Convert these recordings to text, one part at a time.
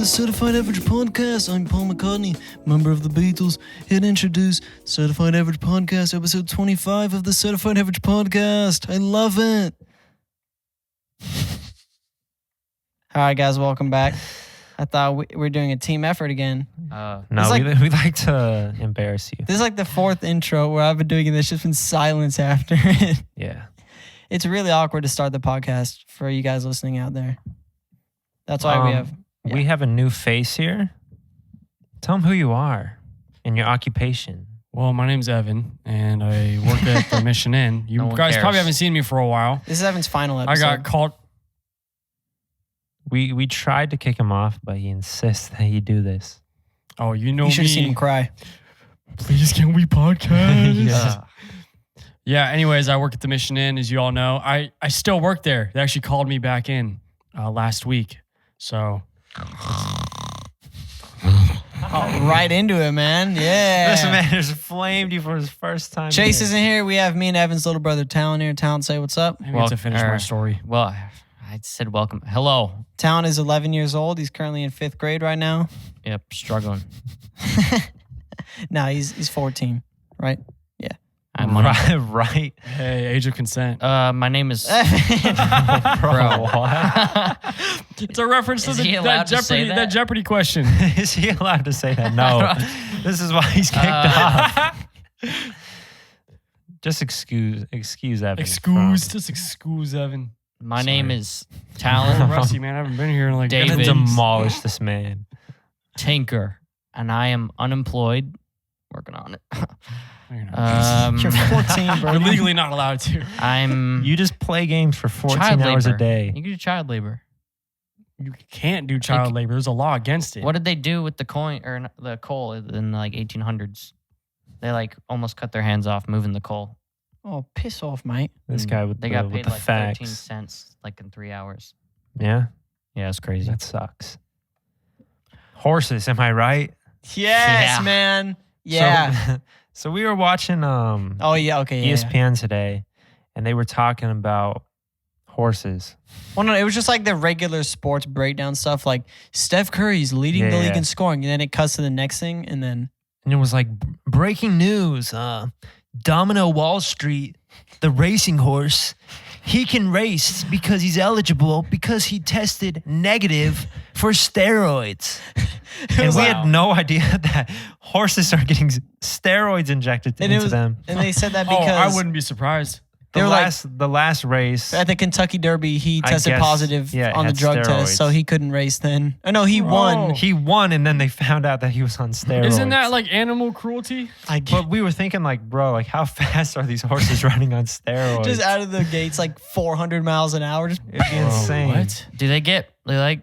the Certified Average Podcast. I'm Paul McCartney, member of the Beatles, here to introduce Certified Average Podcast, episode 25 of the Certified Average Podcast. I love it. All right, guys, welcome back. I thought we were doing a team effort again. No, we like to embarrass you. This is like the fourth intro where I've been doing it. There's just been silence after it. Yeah. It's really awkward to start the podcast for you guys listening out there. That's why we have a new face here. Tell them who you are and your occupation. Well, my name's Evan, and I work at the Mission Inn. You guys probably haven't seen me for a while. This is Evan's final episode. I got called. We tried to kick him off, but he insists that he do this. Oh, you know me. You should have seen him cry. Please, can we podcast? Yeah. Yeah, anyways, I work at the Mission Inn, as you all know. I still work there. They actually called me back in last week. So. Right into it, man. Yeah. This man has flamed you for his first time. Chase isn't here. We have me and Evan's little brother, Talon, here. Talon, say what's up. I need to finish my story. Well, I said welcome. Hello. Talon is 11 years old. He's currently in 5th grade right now. Yep, struggling. No, he's 14, right? Yeah. I'm right. Hey, age of consent. My name is... Bro, what? It's a reference to Is he allowed to say that? that Jeopardy question. Is he allowed to say that? No. This is why he's kicked off. Just excuse Evan. Just excuse Evan. My Sorry. name is I'm Talon rusty, man. I haven't been here in like David. Gonna demolish this man. Tinker, and I am unemployed. Working on it. You're 14, bro. You're legally not allowed to. You just play games for 14 child hours labor. a day. You can do child labor. You can't do child labor. There's a law against it. What did they do with the coin or the coal in the 1800s? They almost cut their hands off moving the coal. Oh, piss off, mate. This guy with They the, got with paid the like facts. 13 cents in 3 hours. Yeah, Yeah, it's crazy. that sucks. Horses, am I right? Yes, Yeah. man. Yeah. So we were watching Oh, yeah. Okay. Yeah. ESPN today, and they were talking about horses. Well, no, it was just like the regular sports breakdown stuff. Like Steph Curry's leading the league in scoring, and then it cuts to the next thing, and then And it was like breaking news. Domino Wall Street, the racing horse, he can race because he's eligible because he tested negative for steroids. And we had no idea that horses are getting steroids injected into them. And they said that because I wouldn't be surprised. The last race at the Kentucky Derby, he tested positive on the drug steroids. test, so he couldn't race then. Oh, no, he won. He won, and then they found out that he was on steroids. Isn't that like animal cruelty? But we were thinking, like, bro, like, how fast are these horses running on steroids? Just out of the gates, like 400 miles an hour. Just It'd be insane. What? Do they get the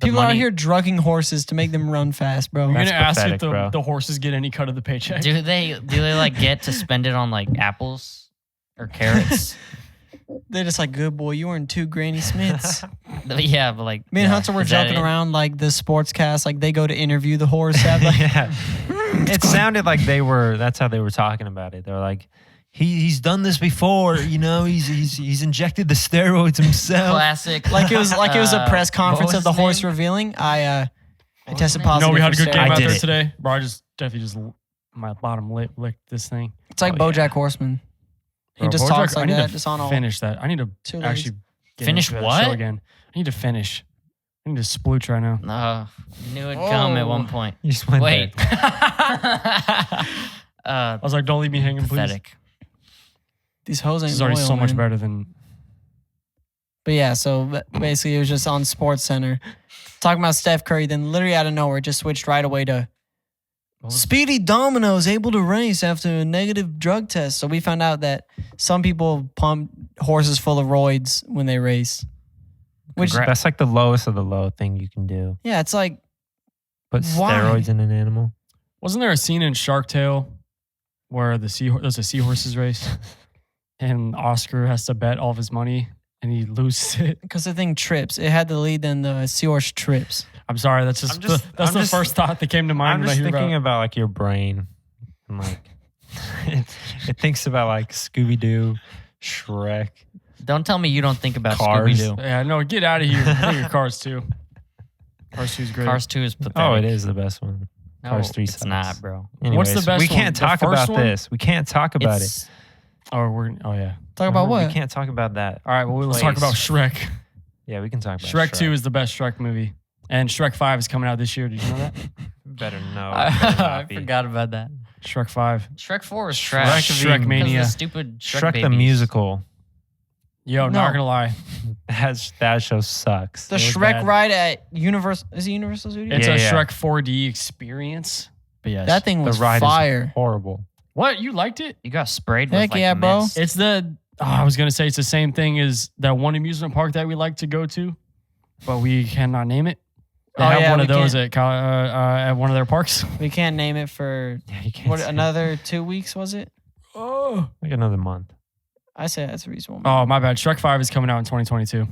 people money? out here drugging horses to make them run fast, bro. You're That's gonna ask pathetic, if bro. the horses get any cut of the paycheck. Do they get to spend it on like apples or carrots? They're just like, good boy, you earned 2 Granny Smiths. Yeah, but like Me and Hunter were is that joking it? around like the sports cast, like they go to interview the horse. Have, like, Yeah. It sounded like that's how they were talking about it. They were like, he's done this before, you know, he's injected the steroids himself. Classic. like it was a press conference what of the was his horse name? revealing. I tested his name? positive. No, we had a for good game steroids. out did there it. today. Bro, I definitely my bottom lip licked this thing. It's like Oh, yeah. BoJack Horseman. He Bro, just Bojack, talks I like need that, to just on all. finish that. I need to 2 legs. actually get Finish into that what? show again. I need to finish. I need to splooch right now. Knew it'd come at one point. You just went Wait. there. I was like, don't leave me hanging, please. Pathetic. These hoes ain't This is already loyal, so much man. better than. But yeah, so basically it was just on Sports Center talking about Steph Curry. Then literally out of nowhere, it just switched right away to Speedy Domino is able to race after a negative drug test. So we found out that some people pump horses full of roids when they race. Which That's like the lowest of the low thing you can do. yeah, it's like Put Why? steroids in an animal. Wasn't there a scene in Shark Tale where there's a seahorses race and Oscar has to bet all of his money and he loses it? because the thing trips. It had the lead, then the seahorse trips. I'm sorry. That's just, I'm the just- first thought that came to mind I'm when I just hear thinking about. about like your brain. And like it thinks about like Scooby-Doo, Shrek. Don't tell me you don't think about Cars. Scooby-Doo. Yeah, no, get out of here. Bring your cars too. Cars 2 is great. Cars 2 is pathetic. Oh, it is the best one. No, Cars 3 it's sucks. not, bro. Anyways, What's the best we can't one? The talk first about one? this. We can't talk about it. It's- Oh yeah. Talk about We what? can't talk about that. All right. Well, let's talk about Place. Shrek. Yeah, we can talk about Shrek 2 is the best Shrek movie, and Shrek 5 is coming out this year. Did you know that? Better know. I forgot about that. Shrek 5. Shrek 4 is trash. Shrek Because Mania. of the stupid Shrek, Shrek the babies. musical. Yo, No. not gonna lie. That show sucks. The It was Shrek bad. ride at Universal. Is it Universal Studios? It's Yeah, a yeah. Shrek 4D experience. But yes. That thing The was ride fire. is horrible. What? You liked it? You got sprayed Heck with like yeah, bro. mist. It's the. Oh, I was gonna say it's the same thing as that one amusement park that we like to go to, but we cannot name it. They Oh, have yeah, one of we those can't. at one of their parks. We can't name it for Yeah, you can't what say it. another 2 weeks was it? Oh. Like another month. I say that's a reasonable. Oh, my bad. Shrek 5 is coming out in 2022.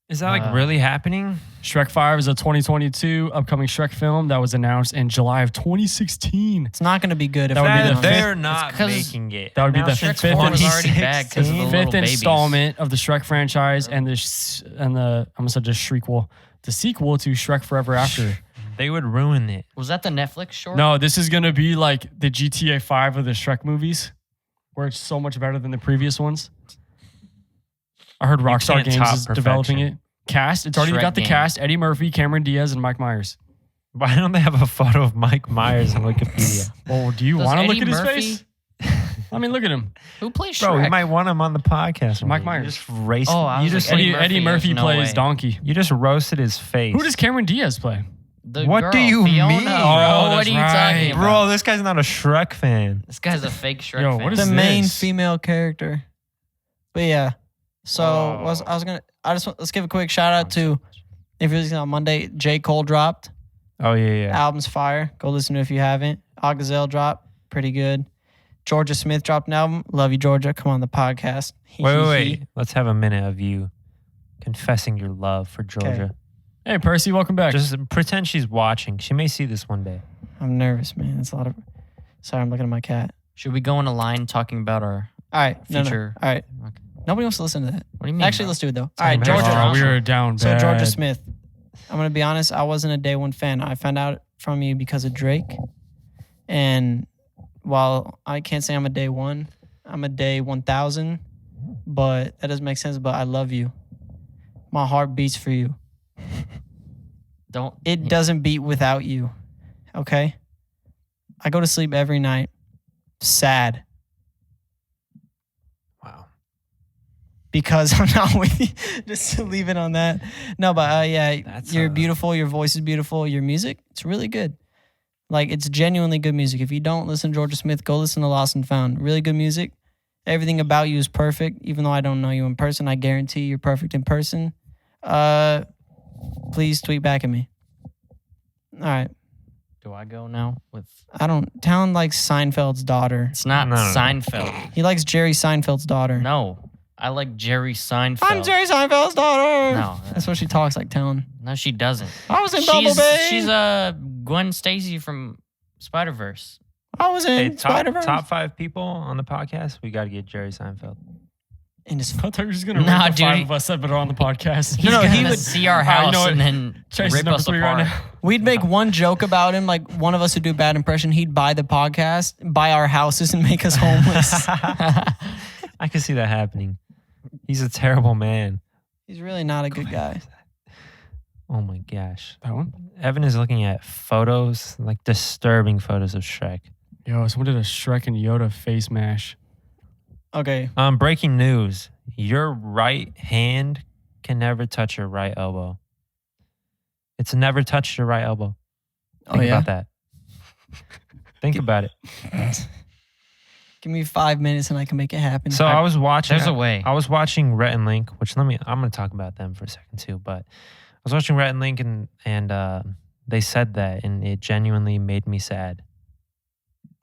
Is that like really happening? Shrek 5 is a 2022 upcoming Shrek film that was announced in July of 2016. It's not going to be good if That would be we the don't- fifth- They're not 'cause making it. that would be the Announced fifth in Shrek 4 was already 2016. bad because of the Fifth little babies. installment of the Shrek franchise and the I'm gonna say just Shrekwell, the sequel to Shrek Forever After. They would ruin it. Was that the Netflix short? No, this is gonna be like the GTA 5 of the Shrek movies, where it's so much better than the previous ones. I heard Rockstar can't Games top is developing perfection. it. Cast, it's already Shrek got the game. cast: Eddie Murphy, Cameron Diaz, and Mike Myers. Why don't they have a photo of Mike Myers on Wikipedia? Oh, do you Does want to look Eddie at his Murphy- face? I mean, look at him. Who plays Bro, Shrek? we might want him on the podcast. Mike You Myers. just race. Oh, I you was just like, Eddie Murphy there's no plays way. Donkey. you just roasted his face. Who does Cameron Diaz play? The What girl, do you Fiona, mean? Bro. Oh, what that's are you right. talking about? Bro, this guy's not a Shrek fan. This guy's a fake Shrek Yo, fan. what is the this? main female character. But yeah, so Oh. let's give a quick shout out to, if you're listening on Monday, J. Cole dropped. Oh yeah. Album's fire. Go listen to it if you haven't. Gazelle dropped. Pretty good. Georgia Smith dropped an album. Love you, Georgia. Come on the podcast. Wait. Let's have a minute of you confessing your love for Georgia. Hey, Percy, welcome back. Just pretend she's watching. She may see this one day. I'm nervous, man. It's a lot of. Sorry, I'm looking at my cat. Should we go in a line talking about our All right. No. future? All right. Okay. Nobody wants to listen to that. What do you mean? Actually, bro? let's do it though. All right, about Georgia. Oh, we were down So bad. Georgia Smith. I'm gonna be honest. I wasn't a day one fan. I found out from you because of Drake. And while I can't say I'm a day one, I'm a day 1,000. But that doesn't make sense. But I love you. My heart beats for you. Don't. It doesn't beat without you. Okay. I go to sleep every night sad Wow. because I'm not with you. Just to leave it on that. No, but yeah, That's you're beautiful. Your voice is beautiful. Your music, it's really good. Like, it's genuinely good music. If you don't listen to Georgia Smith, go listen to Lost and Found. Really good music. Everything about you is perfect. Even though I don't know you in person, I guarantee you're perfect in person. Please tweet back at me. All right. Do I go now? With Talon likes Seinfeld's daughter. it's not No. Seinfeld. He likes Jerry Seinfeld's daughter. No, I like Jerry Seinfeld. I'm Jerry Seinfeld's daughter. No, That's what she talks like, Talon. no, she doesn't. I was in She's Bumblebee. Gwen Stacy from Spider Verse. I was Hey, in Spider-Verse. top 5 people on the podcast. We got to get Jerry Seinfeld. In his I thought you were just gonna Nah, rate the five dude. of us that are on the podcast. He's no, gonna he would- see our you house know what? and then Chase is rip number us 3 apart. right now. We'd make one joke about him, like one of us would do a bad impression. He'd buy the podcast, buy our houses, and make us homeless. I can see that happening. He's a terrible man. He's really not a good guy. Oh my gosh. That one? Evan is looking at photos, like disturbing photos of Shrek. Yo, someone did a Shrek and Yoda face mash. Okay. Breaking news. Your right hand can never touch your right elbow. It's never touched your right elbow. Think about that. Think about it. Give me 5 minutes and I can make it happen. So I was watching. There's a way. I was watching Rhett and Link, which I'm going to talk about them for a second too. But I was watching Rhett and Link, and they said that, and it genuinely made me sad.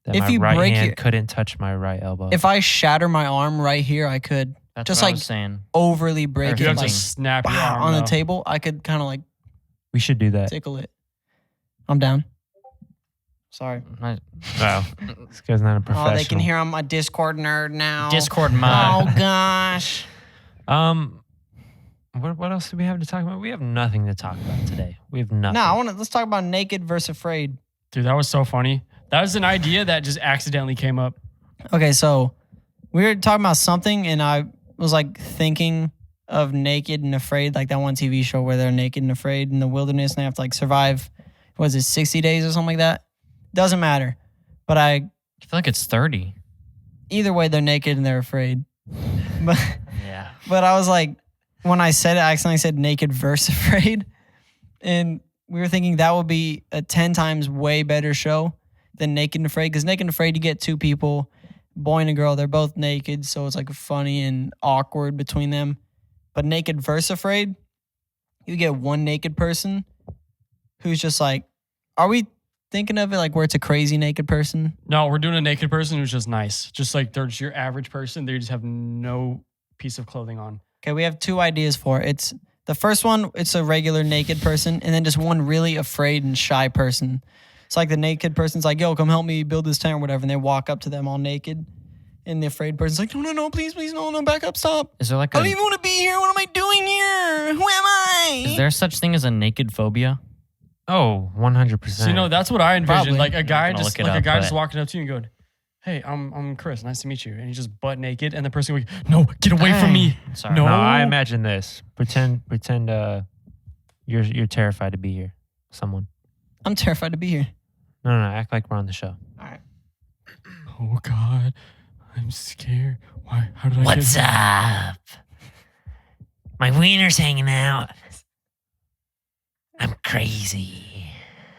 That If my you right break hand your- couldn't touch my right elbow. if I shatter my arm right here, I could That's just what I like was saying. overly Or break if you it have like to snap your bah, arm on the though. table. I could kind of like we should do that. tickle it. I'm down. Sorry. Wow, this guy's not a professional. Oh, they can hear I'm a Discord nerd now. Discord mod. Oh gosh. What else do we have to talk about? We have nothing to talk about today. We have nothing. No, let's talk about naked versus afraid. Dude, that was so funny. That was an idea that just accidentally came up. Okay, so we were talking about something, and I was like thinking of Naked and Afraid, like that one TV show where they're naked and afraid in the wilderness and they have to like survive, what is it, 60 days or something like that? Doesn't matter. But I feel like it's 30. Either way, they're naked and they're afraid. But, Yeah. but I was like, when I said it, I accidentally said naked versus afraid. And we were thinking that would be a 10 times way better show than Naked and Afraid. Because Naked and Afraid, you get two people, boy and a girl. They're both naked, so it's like funny and awkward between them. But Naked versus Afraid, you get one naked person who's just like, are we thinking of it like where it's a crazy naked person? No, we're doing a naked person who's just nice. Just like they're just your average person. They just have no piece of clothing on. Okay, we have two ideas for it. It's the first one, it's a regular naked person, and then just one really afraid and shy person. It's like the naked person's like, yo, come help me build this tent or whatever, and they walk up to them all naked. And the afraid person's like, no, please, no, back up, stop. Is there like I don't even want to be here. What am I doing here? Who am I? Is there such thing as a naked phobia? Oh, 100%. So, that's what I envisioned. Probably. Like a guy gonna just look it up, just but- walking up to you and going, hey, I'm Chris. Nice to meet you. And he's just butt naked. And the person goes, no, get away from me. Sorry. No. No, I imagine this. Pretend you're terrified to be here. Someone. I'm terrified to be here. No, act like we're on the show. All right. Oh, God. I'm scared. Why? How did I What's get here? up? My wiener's hanging out. I'm crazy.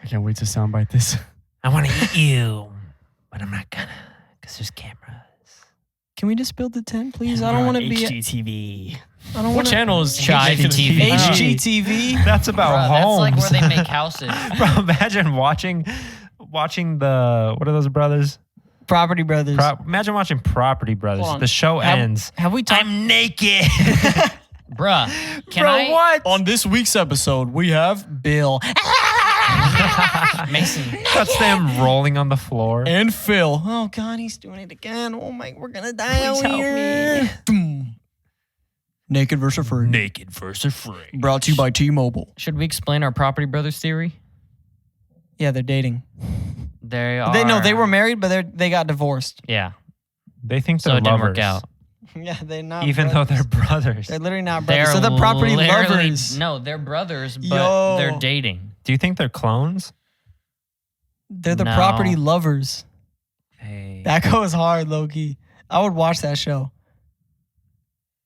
I can't wait to soundbite this. I want to eat you, but I'm not gonna because there's cameras. Can we just build the tent, please? I don't want to be. HGTV. I don't What want to. channel is Chai making this TV. TV? HGTV. That's about Bruh, that's homes. like where they make houses. Bro, imagine watching the what are those brothers? Property Brothers. Imagine watching Property Brothers. Hold on. The show ends. Have we talked? I'm naked. Bruh, can Bro, I? what? On this week's episode, we have Bill Mason. That's them rolling on the floor. and Phil. Oh God, he's doing it again. Oh my, we're gonna die Please out help here. Boom. Naked versus Afraid. Naked versus free. Brought to you by T-Mobile. Should we explain our Property Brothers theory? Yeah, they're dating. They are. They were married, but they got divorced. Yeah. They think So they're it didn't lovers, work out. Yeah, they're not. even though brothers. they're brothers. They're literally not They're brothers. So the property literally- lovers. No, they're brothers, but Yo. they're dating. Do you think they're clones? They're the No. property lovers. Hey, That goes hard, Loki. I would watch that show.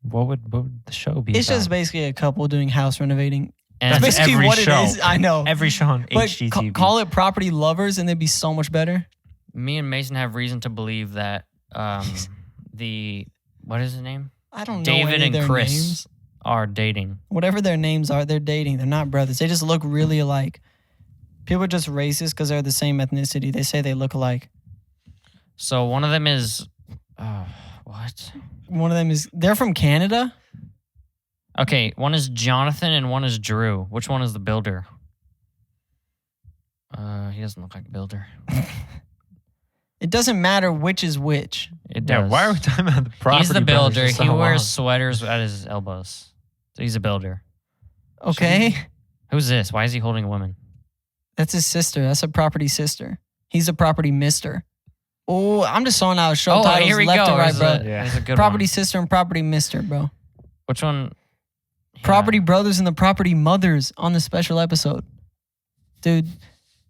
what would the show be? It's about? just basically a couple doing house renovating. And That's Basically every what show. it is. I know. every show on But HGTV. call it property lovers and they'd be so much better. me and Mason have reason to believe that what is his name? I don't know David any of and their Chris names. are dating. Whatever their names are, they're dating. They're not brothers. They just look really alike. People are just racist because they're the same ethnicity. They say they look alike. So one of them is what? One of them is, they're from Canada. Okay, one is Jonathan and one is Drew. Which one is the builder? He doesn't look like a builder. It doesn't matter which is which. It Yeah, does. why are we talking about the property? He's the brothers builder. for so He wears long? sweaters at his elbows. So he's a builder. Okay? Who's this? Why is he holding a woman? That's his sister. That's a property sister. He's a property mister. Oh, I'm just throwing out show titles here we left go. to right, bro. Yeah. There's a good Property one. sister and property mister, bro. Which one? Yeah. Property brothers and the property mothers on the special episode. Dude,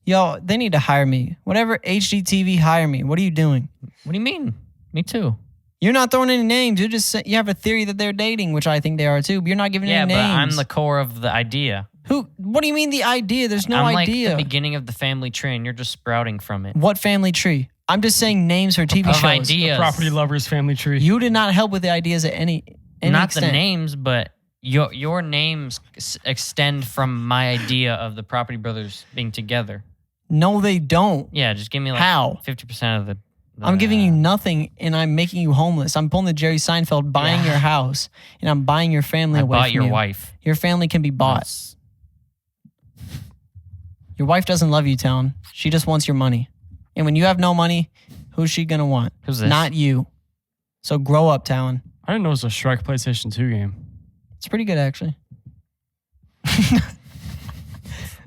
yo, they need to hire me. Whatever HGTV, hire me. What are you doing? What do you mean? Me too. You're not throwing any names. You're just you have a theory that they're dating, which I think they are too. But you're not giving Yeah, any but names. I'm the core of the idea. Who? What do you mean the idea? There's no I'm idea. like the beginning of the family tree, and you're just sprouting from it. What family tree? I'm just saying names for TV Of shows. ideas. Property lovers family tree. You did not help with the ideas at any Not extent. the names, but your names extend from my idea of the Property Brothers being together. No, they don't. Yeah, just give me like How? 50% of the. I'm giving you nothing, and I'm making you homeless. I'm pulling the Jerry Seinfeld, buying Yeah. your house, and I'm buying your family I away bought from your you. wife. Your family can be bought. That's- Your wife doesn't love you, Talon. She just wants your money. And when you have no money, who's she gonna want? Who's this? Not you. So grow up, Talon. I didn't know it was a Shrek PlayStation 2 game. It's pretty good, actually.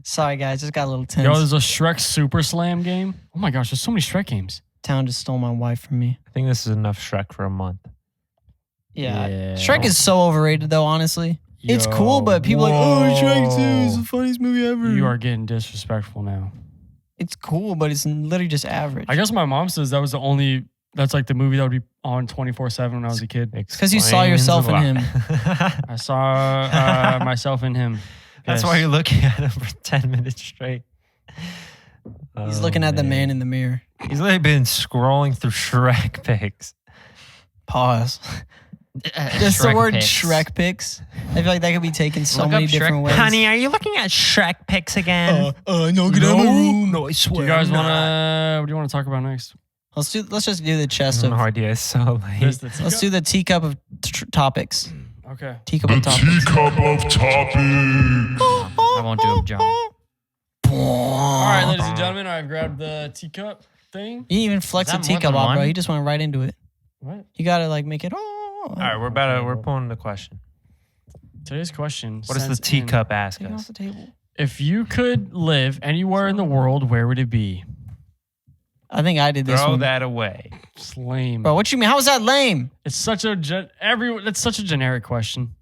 Sorry, guys. Just got a little tense. Yo, there's a Shrek Super Slam game. Oh my gosh, there's so many Shrek games. Town just stole my wife from me. I think this is enough Shrek for a month. Yeah. Yeah. Shrek is so overrated, though, honestly. It's cool, but people are like, oh, Shrek 2 is the funniest movie ever. You are getting disrespectful now. It's cool, but it's literally just average. I guess my mom says that was the only. That's like the movie that would be on 24/7 when I was a kid. because you saw yourself in him. I saw myself in him. That's Yes. why you're looking at him for 10 minutes straight. He's Oh, looking at the man in the mirror. He's literally been scrolling through Shrek pics. Pause. Just the word Shrek pics. I feel like that could be taken so Look many up different Shrek ways. Honey, are you looking at Shrek pics again? No, get out of my room. No, I Do swear. you guys I'm want not. to? What do you want to talk about next? Let's just do the I chest have of. no idea. It's so late. This, the Let's teacup? do the teacup of topics. Okay. Teacup of topics. Teacup of topics. I won't do it, John. All right, ladies and gentlemen, I've grabbed the teacup thing. He didn't even flex Is a that more teacup than off, bro. one? He just went right into it. What? You gotta like make it. All right, we're pulling the question. Today's question. What does the sends in, teacup ask Take it off us? the table. If you could live anywhere in the world, where would it be? I think I did this Throw one. that away. It's lame. Bro, what you mean? How is that lame? It's such a that's such a generic question.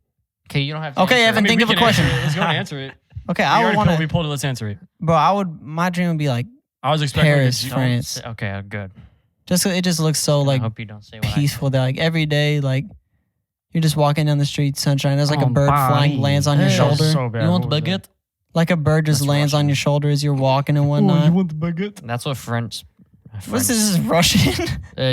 Okay, you don't have to. Okay, answer Evan, it. think we of a can question. answer it. Let's go and answer it. Okay, We I would already want pulled, we to. pulled it. Let's answer it. Bro, I would. My dream would be like I was expecting Paris, like a- France. Okay, good. Just it just looks so I like hope you don't say what I peaceful. That like every day, like you're just walking down the street, sunshine. There's like a bird flying, lands on your That was shoulder. so bad. You want What was baguette? Like a bird just That's lands on Russian. your shoulder as you're walking and whatnot. want the baguette? That's what French. What's this? Is Russian?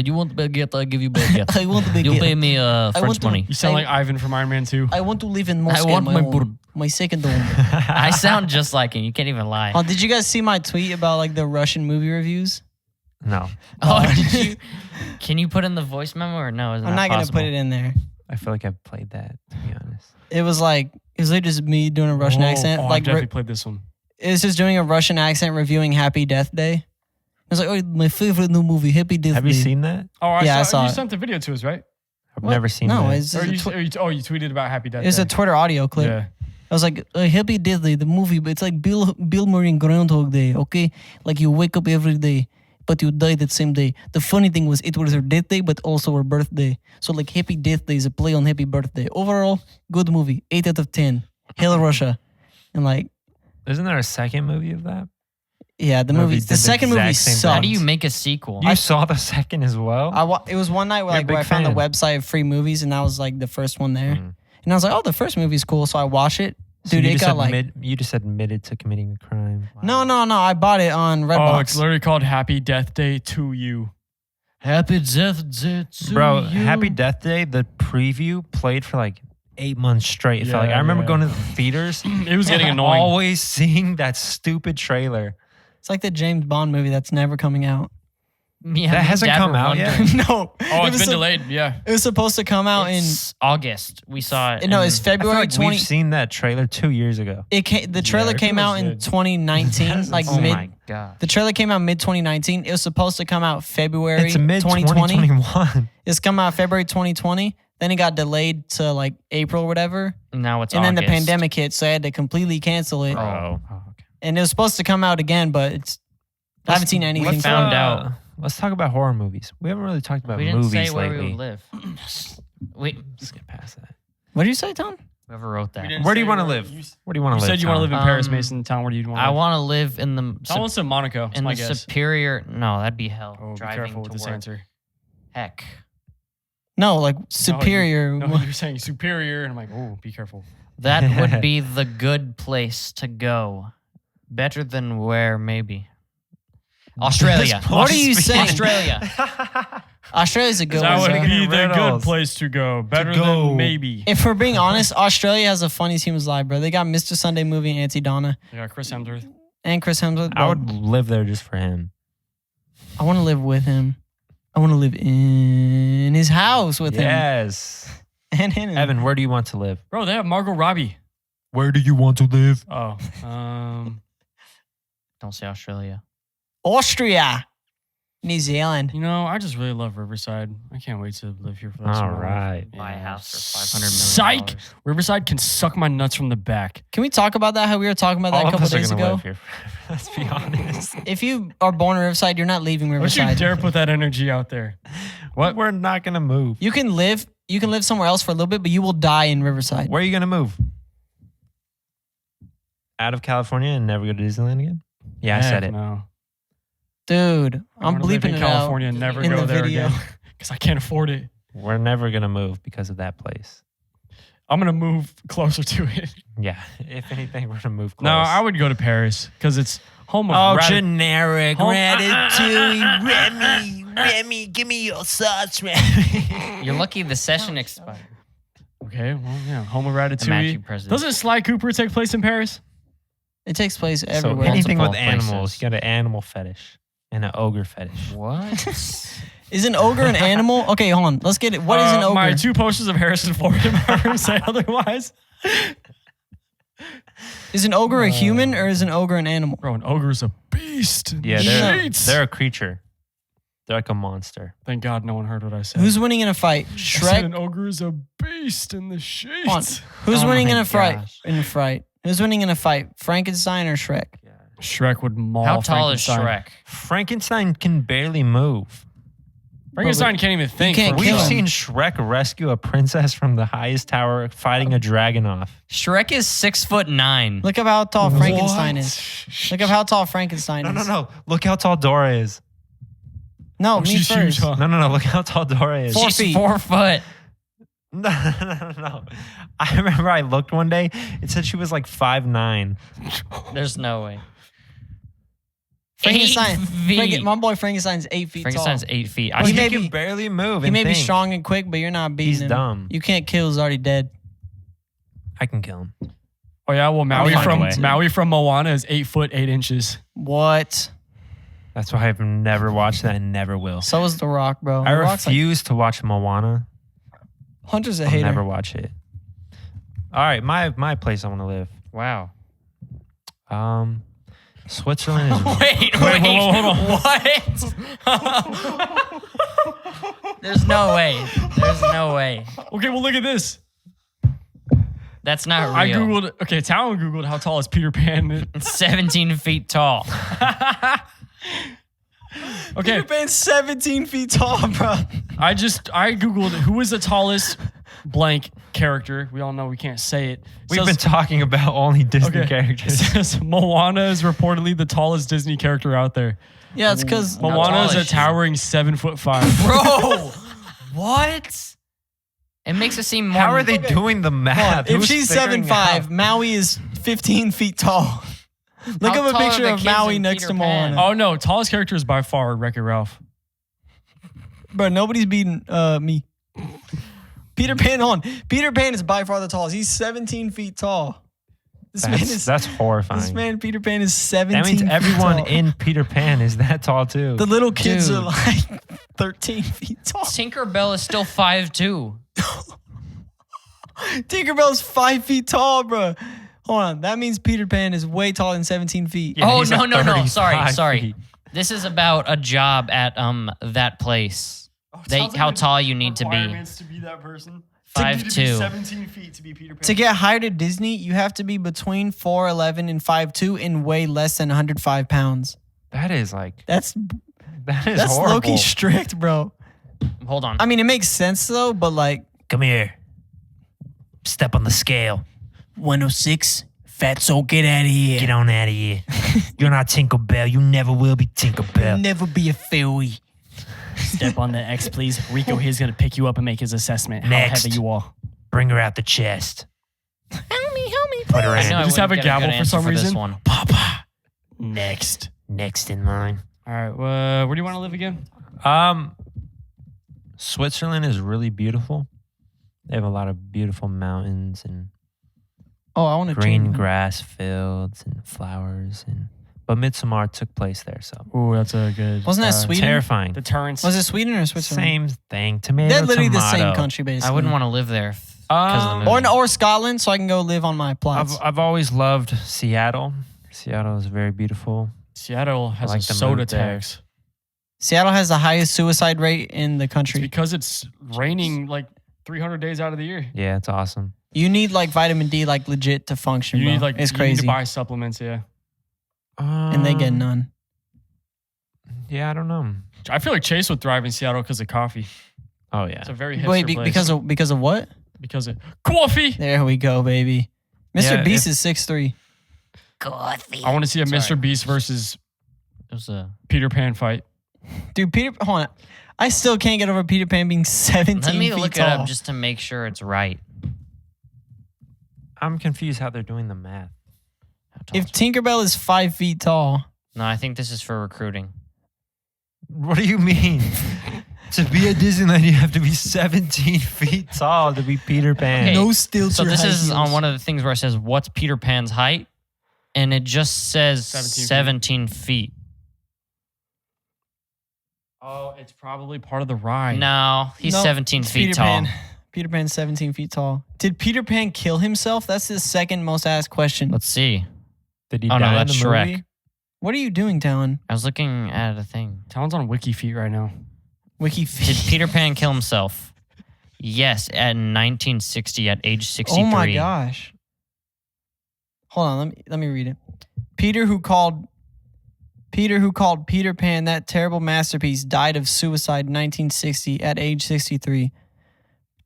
You want the baguette? I'll give you baguette. I want the You pay baguette. me want French to- money. You sound I- like Ivan from Iron Man 2. I want to live in Moscow. want my own- bird. my second home. I sound just like him. You can't even lie. Oh, did you guys see my tweet about like the Russian movie reviews? No, Oh, did you? Can you put in the voice memo or no? Is I'm not gonna put it in there. I feel like I've played that, to be honest. It was like just me doing a Russian accent. Oh, I Like definitely played this one. it was just doing a Russian accent reviewing Happy Death Day. It was like, oh, my favorite new movie, Happy Death Have Day. you seen that? Oh, Yeah, I saw you it. sent the video to us, right? I've What? never seen No, that. it's Or just you, you tweeted about Happy Death it's Day. a Twitter audio clip. Yeah. I was like, Happy Death Day, the movie, but it's like Bill Murray and Groundhog Day, okay? Like you wake up every day, but you die that same day. The funny thing was it was her death day, but also her birthday. So like Happy Death Day is a play on Happy Birthday. Overall, good movie, 8 out of 10. Hail Russia. And like, Isn't there a second movie of that? yeah, the Movie movie, did the the second movie exact same thing. sucked. How do you make a sequel? You saw the second as well? It was one night where, You're a like, where I big found the fan. website of free movies, and that was like the first one there. Mm. And I was like, oh, the first movie's cool. So I watched it. So Dude, you it just got like, you just admitted to committing a crime. no, I bought it on Oh, Redbox. it's literally called Happy Death Day to You. Happy Death Day to Bro, you. Happy Death Day, the preview played for like 8 months straight. It felt like Yeah, I remember yeah. going to the theaters. It was getting annoying. Always seeing that stupid trailer. It's like the James Bond movie that's never coming out. Yeah, That me and hasn't Dad come were out yet? wondering. No. Oh, it it's was been delayed. Yeah. It was supposed to come out It's August. We saw it. no, in- it's I feel February like 20. we've seen that trailer 2 years ago. The trailer it came was out in good. 2019, That's like Oh mid. my god. The trailer came out mid 2019. It was supposed to come out February It's a mid 2020. 2021. It's come out February 2020. Then it got delayed to like April or whatever. Now it's And then August. the pandemic hit, so I had to completely cancel it. Oh. okay. And it was supposed to come out again, but it's. I haven't seen anything. Let's found out. Let's talk about horror movies. We haven't really talked about We didn't movies say where lately. we would live. Wait, Let's get past that. What did you say, Tom? whoever wrote that. Where do you want to live? Where do you want to live? said you want to Tom? live in Paris, Um, Mason Town. Where do you want to I live? want to live in the Tom wants to Monaco. That's in my the guess. superior. No, that'd be hell. Oh, be driving careful with to this work. answer. Heck, No, like superior. No, you're saying superior, and I'm like, oh, be careful. that would be the good place to go. Better than where maybe. Australia. What are you saying? Australia. Australia's a good That one. would bro. be the good riddles. place to go. Better go. than maybe. If we're being honest, Australia has the funniest humans alive, bro. They got Mr. Sunday Movie and Auntie Donna Yeah, Chris Hemsworth. and Chris Hemsworth. I bro. would live there just for him. I want to live with him. I want to live in his house with him. Yes. And in him. Evan, where do you want to live? Bro, they have Margot Robbie. Where do you want to live? Oh, Don't say Australia. Austria. New Zealand. You know, I just really love Riverside. I can't wait to live here for the rest of All my right. life. Buy a house for $500 million. Psych! Riverside can suck my nuts from the back. Can we talk about that? How we were talking about that All a of couple us are days gonna ago? live here. Let's be honest. If you are born in Riverside, you're not leaving Don't you Riverside. dare put that energy out there. What? We're not gonna move. You can live somewhere else for a little bit, but you will die in Riverside. Where are you gonna move? Out of California and never go to Disneyland again? Yeah, I said Heck it. No. Dude, I I'm wanna live bleeping in it California out and never in go the there video. again because I can't afford it. We're never gonna move because of that place. I'm gonna move closer to it. Yeah. If anything, we're gonna move close. No, I would go to Paris because it's home of Oh, Rat- generic. Home- Ratatouille. Remy, give me your sauce, Remy. You're lucky the session expired. Okay, well, yeah, home of Imagine Ratatouille. president. Doesn't Sly Cooper take place in Paris? It takes place So everywhere. anything with Multiple animals, places. you got an animal fetish and an ogre fetish. What? Is an ogre an animal? Okay, hold on. Let's get it. What is an ogre? My 2 posters of Harrison Ford in my room say otherwise. Is an ogre a human or is an ogre an animal? Bro, an ogre is a beast. in Yeah, the they're sheets. they're a creature. They're like a monster. Thank God no one heard what I said. Who's winning in a fight? I said an Shrek? ogre is a beast in the Hold on. sheets. Who's Oh winning my in a fight? gosh. Who's winning in a fight? Frankenstein or Shrek? Shrek would maul How tall is Frankenstein. Shrek? Frankenstein can barely move. Frankenstein can't even think. can't for kill We've him. seen Shrek rescue a princess from the highest tower fighting a dragon off. Shrek is 6'9". Look at how tall Frankenstein What? is. Look at how tall Frankenstein is. No. Look how tall Dora is. No, Oh, me she's first. huge, huh? No. Look how tall Dora is. 4 She's feet. 4 foot. No. I remember I looked one day. It said she was like 5'9". There's no way. Frankenstein. 8 feet. My boy Frankenstein's 8 feet Frankenstein's tall. 8 feet. He He may can be- barely move. He and may be think. strong and quick, but you're not beating He's him. dumb. You can't kill. He's already dead. I can kill him. Oh yeah, well I'll find a way. Maui from Moana is 8 foot 8 inches. What? That's why I've never watched that and never will. So is The Rock, bro. I The Rock's like, refuse to watch Moana. Hunter's a I'll hater. never watch it. All right, my place I want to live. Wow. Switzerland is Wait, hold what? There's no way. There's no way. Okay, well look at this. That's not real. I googled. Okay, Talon googled how tall is Peter Pan. It's 17 feet tall. Okay, Peter Pan's 17 feet tall, bro. I googled who is the tallest blank character. We all know we can't say it. We've been talking about only Disney It characters. says Moana is reportedly the tallest Disney character out there. Yeah, it's because How Moana tall is a is she? towering 7'5". Bro, what? It makes it seem more. How are they doing the math? if Who's she's figuring 7'5", out? Maui is 15 feet tall. Look How up a tall are picture the of kids Maui in next Peter to Pan? Moana. Oh no, tallest character is by far Wreck-It Ralph. Bro, nobody's beating me. Peter Pan Peter Pan is by far the tallest. He's 17 feet tall. That's horrifying. This man Peter Pan is 17 That means feet everyone tall. in Peter Pan is that tall too. The little kids Dude. are like 13 feet tall. Tinkerbell is still 5'2". Tinkerbell's 5 feet tall, bro. Hold on. That means Peter Pan is way taller than 17 feet. Yeah, Oh, he's no, like no, no. Sorry, 35 sorry. feet. This is about a job at that place. How tall you need to be. To be that person. 5'2". 17 feet to be Peter Pan. To get hired at Disney, you have to be between 4'11 and 5'2 and weigh less than 105 pounds. That is like That's that's horrible. low-key strict, bro. Hold on. I mean, it makes sense though, but like Come here. Step on the scale. 106, fatso, get out of here. Get on out of here. You're not Tinkerbell. You never will be Tinkerbell. Never be a fairy. Step on the X, please. Rico here's gonna pick you up and make his assessment. Next. How heavy you are. Bring her out the chest. Help me, Put her I in. know I just have wouldn't a get gavel good for answer some this reason. one. Papa. Next. Next in line. All right. Where do you want to live again? Switzerland is really beautiful. They have a lot of beautiful mountains and Oh, I want to green grass fields and flowers but Midsommar took place there, so Ooh, that's a good. Wasn't that Sweden? terrifying. Deterrence. Was it Sweden or Switzerland? Same thing. Tomato. They're literally the same tomato. country, basically. I wouldn't want to live there because of the movie. Or Scotland, so I can go live on my plots. I've always loved Seattle. Seattle is very beautiful. Seattle has I like a the soda mood there. tax. Seattle has the highest suicide rate in the It's country. because it's raining like 300 days out of the year. Yeah, it's awesome. You need like vitamin D, like legit to function. You bro. need like it's you need crazy, to buy supplements. Yeah, and they get none. Yeah, I don't know. I feel like Chase would thrive in Seattle because of coffee. Oh yeah. It's a very hipster Wait, place. because of what? because of coffee. There we go, baby. Mr. Yeah, Beast is 6'3". Coffee. I want to see a Sorry. Mr. Beast versus It was a. Peter Pan fight. Dude, hold on. I still can't get over Peter Pan being 17 Let me feet look tall. it up just to make sure it's right. I'm confused how they're doing the math. How tall If is- Tinkerbell is 5 feet tall, no, I think this is for recruiting. What do you mean? To be at Disneyland, you have to be 17 feet tall to be Peter Pan. Okay. no stilts. So or this high is on heels. one of the things where it says, "What's Peter Pan's height?" And it just says 17 17 feet. Oh, it's probably part of the ride. No, he's Nope, 17 it's feet Peter tall. Pan. Peter Pan's 17 feet tall. Did Peter Pan kill himself? That's the second most asked question. Let's see. Did he Oh, no, die that's in the Shrek. movie? What are you doing, Talon? I was looking at a thing. Talon's on Wiki Feet right now. Wiki. Did Peter Pan kill himself? Yes, at 1960 at age 63. Oh my gosh. Hold on, let me read it. Peter who called Peter Pan that terrible masterpiece died of suicide in 1960 at age 63. ...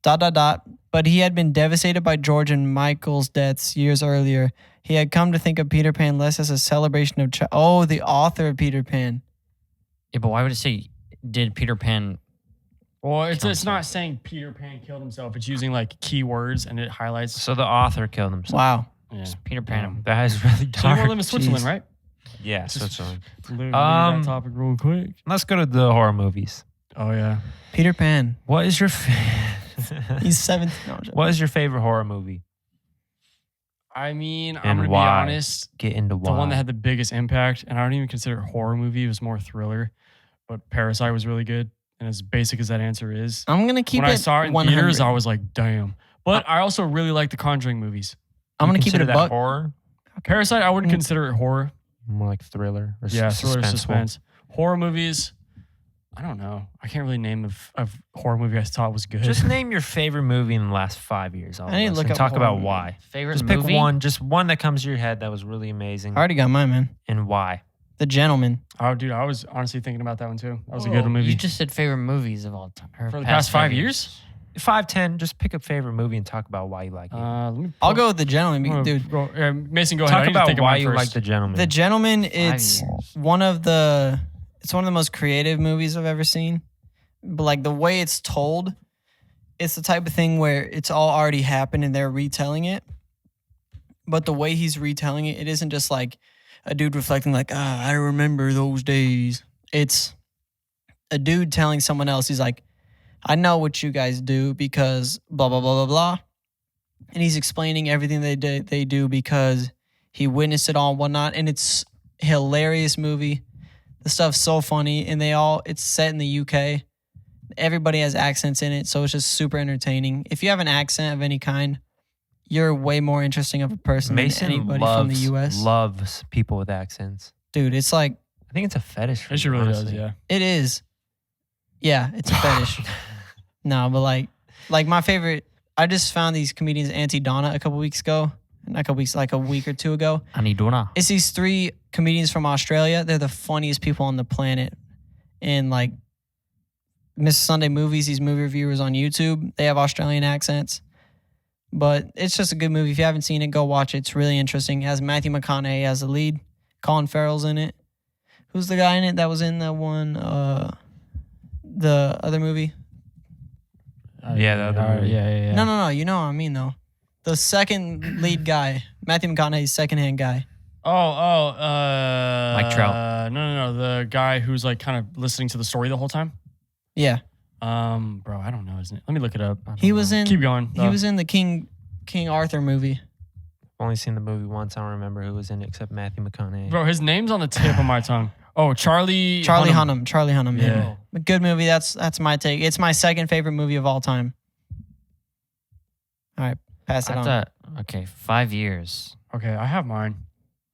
But he had been devastated by George and Michael's deaths years earlier. He had come to think of Peter Pan less as a celebration of the author of Peter Pan. Yeah, but why would it say, did Peter Pan... Well, it's Kill not himself. saying Peter Pan killed himself. It's using like keywords and it highlights. So the author killed himself. Wow. Yeah. Peter Pan. That is really So you dark. want to live in Switzerland, Jeez. right? Yeah, Switzerland. Literally Um, that topic real quick. Let's go to the horror movies. Oh yeah. Peter Pan. What is your He's 17. No, I'm joking. What is your favorite horror movie? I mean, I'm And gonna why? be honest. Get into The why. one that had the biggest impact, and I don't even consider it a horror movie. It was more thriller. But Parasite was really good, and as basic as that answer is, I'm going to keep when it I saw it in 100. theaters, I was like, "Damn!" But I also really like the Conjuring movies. I'm You going to keep it consider a that buck. horror, Parasite, I wouldn't Mm. consider it horror. more like thriller or Yeah, thriller, suspenseful? suspense. Horror movies, I don't know. I can't really name a horror movie I thought was good. Just name your favorite movie in the last 5 years. All I need to of us, look and up talk horror about movie. why. Favorite Just pick movie? one, just one that comes to your head that was really amazing, I already got mine, man. and why. The Gentleman. Oh, dude, I was honestly thinking about that one too. That was a Oh, good movie. You just said favorite movies of all time. or For the past 5 years? 5, 10, just pick a favorite movie and talk about why you like it. Let me I'll go with The Gentleman, I'm gonna dude. Go, Mason, go ahead. I Talk need to about think of why mine you first. like The Gentleman. The Gentleman, 5 it's years. one of the most creative movies I've ever seen. But like the way it's told, it's the type of thing where it's all already happened and they're retelling it. But the way he's retelling it, it isn't just like a dude reflecting like, I remember those days. It's a dude telling someone else, he's like, I know what you guys do because blah, blah, blah, blah, blah. And he's explaining everything they do because he witnessed it all and whatnot. And it's a hilarious movie. The stuff's so funny. And it's set in the UK. Everybody has accents in it. So it's just super entertaining. If you have an accent of any kind, you're way more interesting of a person Mason than anybody from the US. loves people with accents. Dude, it's like, I think it's a fetish. For It you, really does, honestly. yeah. it is. Yeah, it's a fetish. No, but like my favorite, I just found these comedians, Auntie Donna, a couple weeks ago. Not a couple weeks, like a week or two ago. Anidona. It's these 3 comedians from Australia. They're the funniest people on the planet. And like Mr. Sunday Movies, these movie reviewers on YouTube, they have Australian accents. But it's just a good movie. If you haven't seen it, go watch it. It's really interesting. It has Matthew McConaughey as the lead. Colin Farrell's in it. Who's the guy in it that was in the one, the other movie? Yeah, the other movie. Yeah. No. You know what I mean, though. The second lead guy, Matthew McConaughey's second-hand guy. Mike Trout. No. The guy who's like kind of listening to the story the whole time. Yeah. Bro, I don't know his name. Let me look it up. He was in Keep going. He was in the King Arthur movie. Only seen the movie once. I don't remember who was in it except Matthew McConaughey. Bro, his name's on the tip of my tongue. Oh, Charlie Hunnam. Charlie Hunnam. Yeah. Yeah. A good movie. That's my take. It's my second favorite movie of all time. All right, pass it I on. thought, okay, 5 years. Okay, I have mine.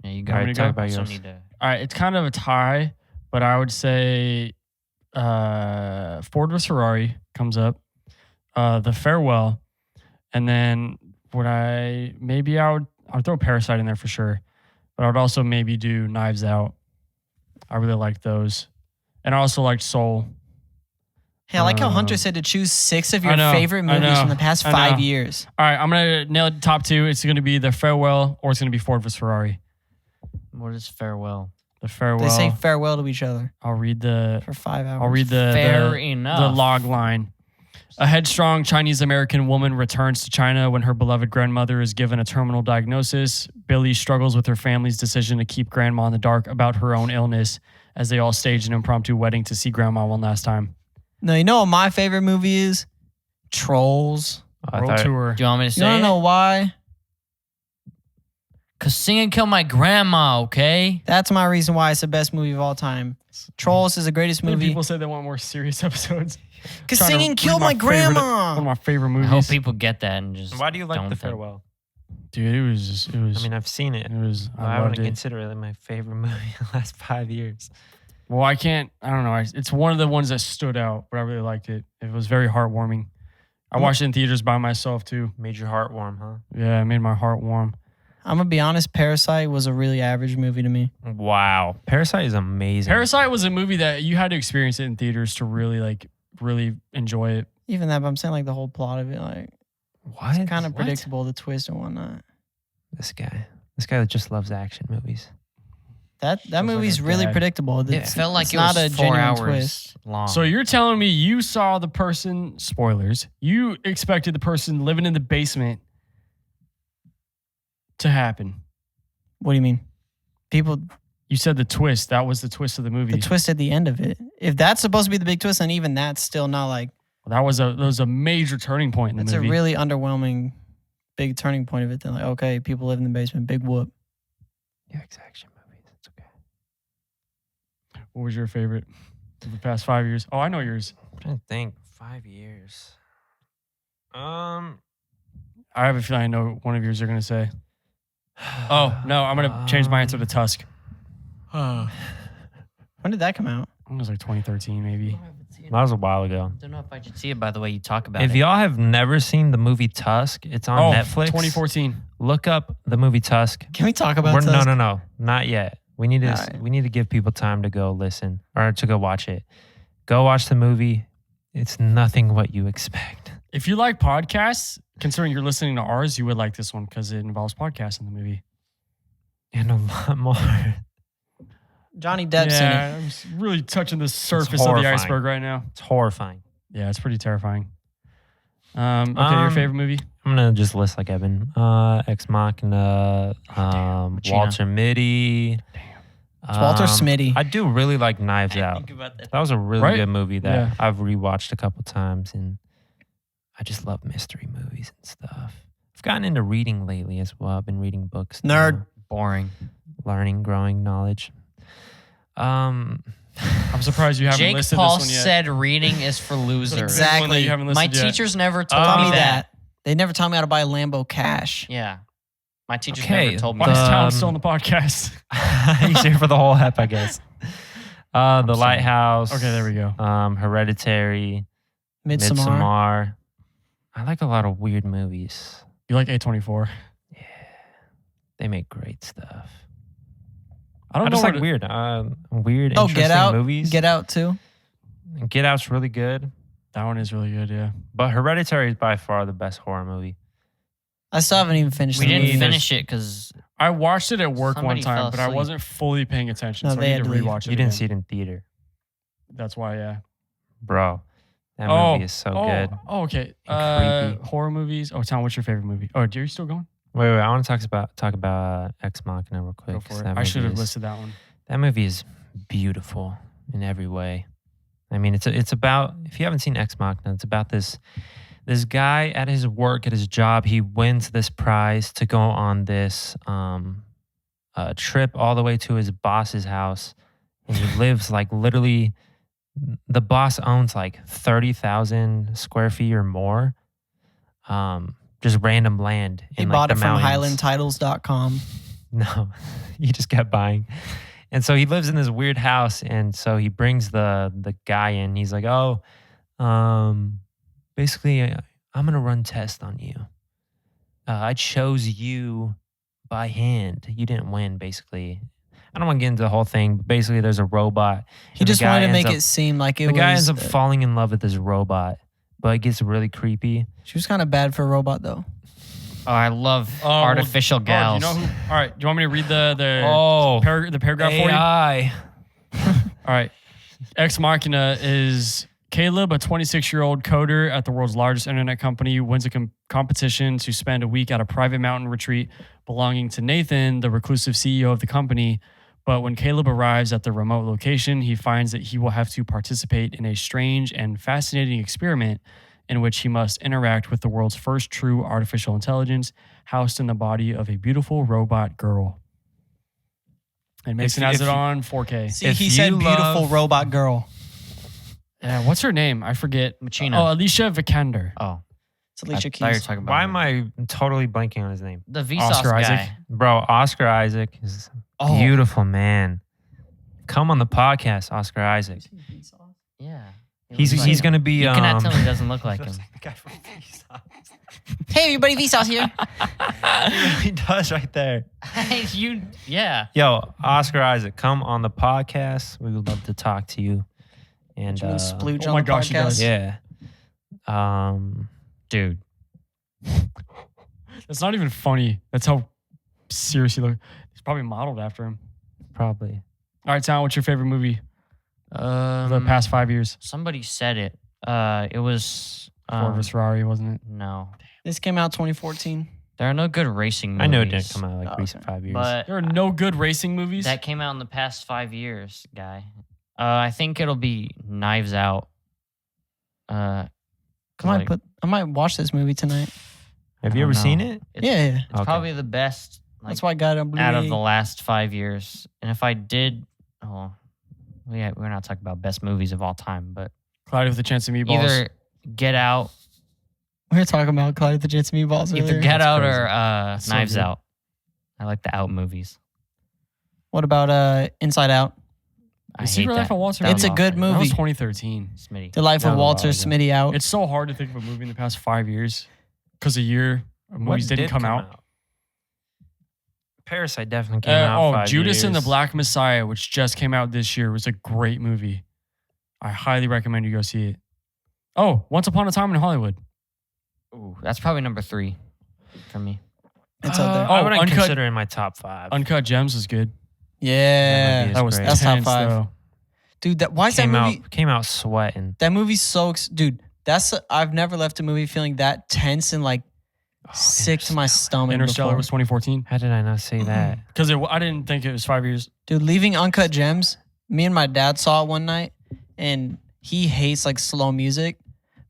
Yeah, you How got many it. go? Talk about Also yours. need to. All right, it's kind of a tie, but I would say Ford vs Ferrari comes up. The Farewell, and then I'd throw Parasite in there for sure, but I would also maybe do Knives Out. I really liked those, and I also liked Soul. Hey, I like how Hunter said to choose 6 of I your know, favorite I movies know, from the past I 5 know. years. All right, I'm gonna nail it. Top 2. It's gonna be The Farewell, or it's gonna be Ford vs Ferrari. What is farewell? The Farewell. They say farewell to each other I'll read the for 5 hours. I'll read the Fair the enough. log line. A headstrong Chinese American woman returns to China when her beloved grandmother is given a terminal diagnosis. Billy struggles with her family's decision to keep grandma in the dark about her own illness as they all stage an impromptu wedding to see grandma one last time. No, you know what my favorite movie is? Trolls. World Tour. Do you want me to You say want to it? know why? Cause Sing and Kill My Grandma, okay? That's my reason why it's the best movie of all time. Trolls is the greatest Many movie. people say they want more serious episodes. Because Trying to Sing and read Kill My one of Grandma. my favorite I movies. hope people get that and just. Why do you like don't The think. Dude, Farewell? it was. I mean, I've seen it. it was. Well, I I wouldn't loved it. consider it my favorite movie in the last 5 years. Well, I can't. I don't know. It's one of the ones that stood out, but I really liked it. It was very heartwarming. I watched it in theaters by myself too. Made your heart warm, huh? Yeah, it made my heart warm. I'm going to be honest, Parasite was a really average movie to me. Wow. Parasite is amazing. Parasite was a movie that you had to experience it in theaters to really enjoy it. Even that, but I'm saying like the whole plot of it, like What? it's kind of What? predictable, the twist and whatnot. This guy that just loves action movies. That like movie's a really dad. predictable. It It's, felt like it's it not was a 4 genuine hours twist. long. So you're telling me you saw the person, spoilers, you expected the person living in the basement to happen. What do you mean? People, You said the twist. That was the twist of the movie. the twist at the end of it. If that's supposed to be the big twist, then even that's still not like, That was a major turning point in the it's movie. a really underwhelming big turning point of it. Then like, okay, people live in the basement, big whoop. Yeah, it's action movies. It's okay. What was your favorite of the past 5 years? Oh, I know yours. I'm trying to think. 5 years. I have a feeling I know one of yours you're going to say. Oh, no, I'm going to change my answer to Tusk. When did that come out? It was like 2013 maybe. That was a while ago. I don't know if I should see it by the way you talk about If it. y'all have never seen the movie Tusk, it's on Netflix. 2014. Look up the movie Tusk. Can we talk about this? No, not yet. We need to Alright. we need to give people time to go listen or to go watch it. Go watch the movie. It's nothing what you expect. If you like podcasts, considering you're listening to ours, you would like this one because it involves podcasts in the movie. And a lot more. Johnny Depp's in it. Yeah, I'm just really touching the surface of the horrifying. iceberg right now. It's horrifying. Yeah, it's pretty terrifying. Okay, your favorite movie? I'm gonna just list like Evan. Ex Machina, Walter Mitty. It's Walter Smitty. I do really like Knives Out. about that. That was a really Right? good movie that Yeah. I've rewatched a couple times, and I just love mystery movies and stuff. I've gotten into reading lately as well. I've been reading books. Nerd. now, Boring. learning, growing knowledge. I'm surprised you haven't Jake listed Paul this one yet. said reading is for losers. Exactly. One that you haven't My listed yet. teachers never told Taught me me that. that. They never taught me how to buy Lambo cash. Yeah. My teachers Okay, never told me Why is that. Talon still on the podcast? He's here for the whole ep, I guess. The sorry. Lighthouse. Okay, there we go. Hereditary. Midsommar. Midsommar. I like a lot of weird movies. You like A24? They make great stuff. I don't I know just where like weird, weird, Oh, interesting Get Out. movies. Get Out too. Get Out's really good, that one is really good, yeah. but Hereditary is by far the best horror movie. I still haven't even finished We the didn't movie. finish it because I watched it at work Somebody one time, fell but I asleep. wasn't fully paying attention, No, so they I need had to to leave. rewatch it You didn't again. see it in theater, That's why, yeah. bro. That movie is so good. Oh, okay. And creepy. Horror movies. Oh, Tom, what's your favorite movie? Oh, are you still going? Wait, I want to talk about Ex Machina real quick. Go 'cause for that it. I should have movie is- listed that one. That movie is beautiful in every way. I mean, it's about, if you haven't seen Ex Machina, it's about this guy at his work, at his job. He wins this prize to go on this trip all the way to his boss's house, and he lives like literally. The boss owns like 30,000 square feet or more, just random land He in bought like it the from mountains. HighlandTitles.com. No, he just kept buying. And so he lives in this weird house, and so he brings the guy in. He's like, "Oh, basically, I'm gonna run tests on you. I chose you by hand. You didn't win, basically. I don't want to get into the whole thing, but basically, there's a robot. He just wanted to make it seem like it was. The guy ends up falling in love with this robot, but it gets really creepy. She was kind of bad for a robot, though. Oh, I love artificial gals. You know who? All right. Do you want me to read the paragraph AI. for you? All right. Ex Machina is Caleb, a 26-year-old coder at the world's largest internet company, wins a competition to spend a week at a private mountain retreat belonging to Nathan, the reclusive CEO of the company. But when Caleb arrives at the remote location, he finds that he will have to participate in a strange and fascinating experiment in which he must interact with the world's first true artificial intelligence housed in the body of a beautiful robot girl. And Mason has it on 4K. See, he said beautiful robot girl. Yeah, what's her name? I forget. Machina. Oh, Alicia Vikander. Oh, It's Alicia I thought you were Keys. talking about Why am I totally blanking on his name? the Vsauce Oscar guy. Isaac. Bro, Oscar Isaac is a beautiful man. Come on the podcast, Oscar Isaac. Yeah. He's going to be... You cannot tell me he doesn't look like him. The guy from Vsauce. Hey, everybody, Vsauce here. He really does right there. Yeah. Yo, Oscar Isaac, come on the podcast. We would love to talk to you. And Do you mean splooge oh on my the gosh, he does. podcast? yeah. Dude. That's not even funny. That's how serious he looks. He's probably modeled after him. Probably. All right, Tom, what's your favorite movie of the past 5 years? Somebody said it. It was Ford vs. Ferrari, wasn't it? no. This came out 2014. There are no good racing movies. I know it didn't come out like Oh, recent okay. 5 years. But There are no good racing movies. that came out in the past 5 years, guy. I think it'll be Knives Out. I might watch this movie tonight. Have you ever seen it? It's, Yeah. It's Okay. probably the best That's why I got it on Blu-ray. out of the last 5 years. And if I did, we're not talking about best movies of all time, but Cloudy with a Chance of Meatballs. either Get Out, We were talking about Clyde with the Jets and Meatballs either earlier. Get That's Out crazy. or That's so Knives good. Out. I like the Out movies. What about Inside Out? I The hate Secret that. Life of Walter. It's a That good That was movie. 2013. Smitty. The Life That of was a Walter while ago. Smitty Out. It's so hard to think of a movie in the past 5 years because a year of movies What didn't come out. Parasite definitely came out. Oh, 5 Judas and the years. Black Messiah, which just came out this year, was a great movie. I highly recommend you go see it. Oh, Once Upon a Time in Hollywood. Ooh, that's probably number 3 for me. It's up there. I wouldn't Uncut- consider it in my top 5. Uncut Gems is good. Yeah. movie That was great. That's top tense, 5. though. Dude, why is that movie? Came out sweating. That movie's so dude. I've never left a movie feeling that tense and like sick to my stomach. Interstellar before. was 2014. How did I not say that? Because I didn't think it was 5 years. Dude, leaving Uncut Gems. Me and my dad saw it one night, and he hates like slow music.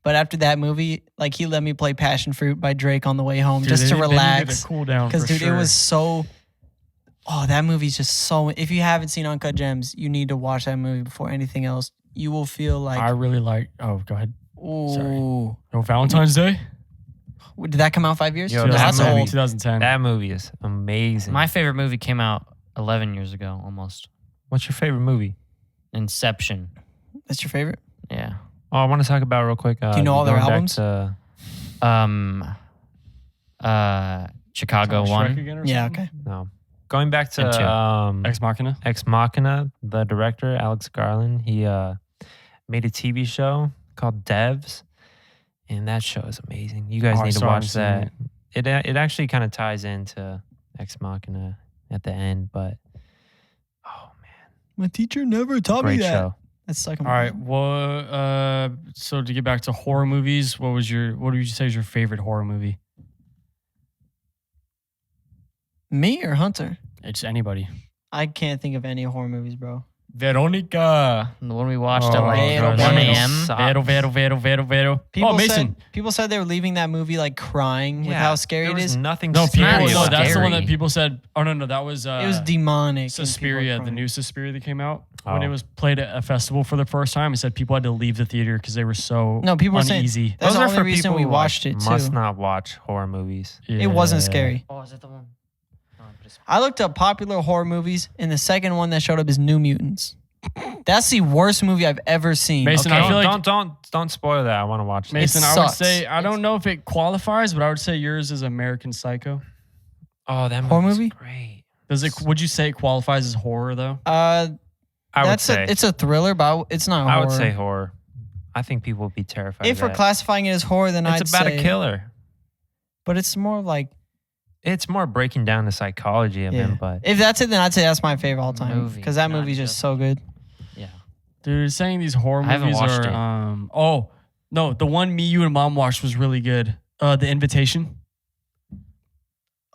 But after that movie, like he let me play Passion Fruit by Drake on the way home Dude, just to they needed relax. a cool down. Because for dude, sure. it was so. Oh, that movie's just so. If you haven't seen Uncut Gems, you need to watch that movie before anything else. You will feel like. I really like. Oh, go ahead. Ooh. No, Valentine's Day. Did that come out 5 years? Yo, No, that that's movie- old. 2010. That movie is amazing. My favorite movie came out 11 years ago, almost. What's your favorite movie? Inception. That's your favorite? Yeah. Oh, I want to talk about real quick. Do you know all their going back albums? to- Chicago Shrek one. again or Yeah, something? okay. no. Going back And two. to Ex Machina. Ex Machina, the director, Alex Garland, he made a TV show called Devs. And that show is amazing. You guys Oh, I need to still watch haven't seen that. It actually kind of ties into Ex Machina at the end, but oh man, My teacher never taught me great that. show. That's second. All right. Well, so to get back to horror movies, what would you say is your favorite horror movie? Me or Hunter? It's anybody. I can't think of any horror movies, bro. Veronica. The one we watched Oh, at like gosh. 1 a.m. Vero. Oh, Mason. People said they were leaving that movie like crying with how scary there it was is. Nothing No, people. scary not No, about that's it. the one that scary. people said. Oh no, that was. It was demonic. and people were Suspiria, the crying. new Suspiria that came out when Oh. it was played at a festival for the first time. It said people had to leave the theater because they were so No, people were saying uneasy. that's Those the are only for reason people we who watched it too. Must not watch horror movies. It wasn't Yeah. scary. Oh, is that the one? I looked up popular horror movies, and the second one that showed up is New Mutants. That's the worst movie I've ever seen. Mason, Okay. I feel like Don't spoil that. I want to watch that. Mason, It I would sucks. say I don't know if it qualifies, but I would say yours is American Psycho. Oh, that Horror movie's movie? great. Does it? Would you say it qualifies as horror though? I would say. It's a thriller, but it's not horror. I would say horror. I think people would be terrified. If of we're that. classifying it as horror, then I'd it's about say, a killer. But it's more like It's more breaking down the psychology of him, but if that's it, then I'd say that's my favorite all time Movie, because that not movie's just just- so good. Yeah. Dude, saying these horror I haven't movies watched are it. oh no, the one me, you, and mom watched was really good. The Invitation.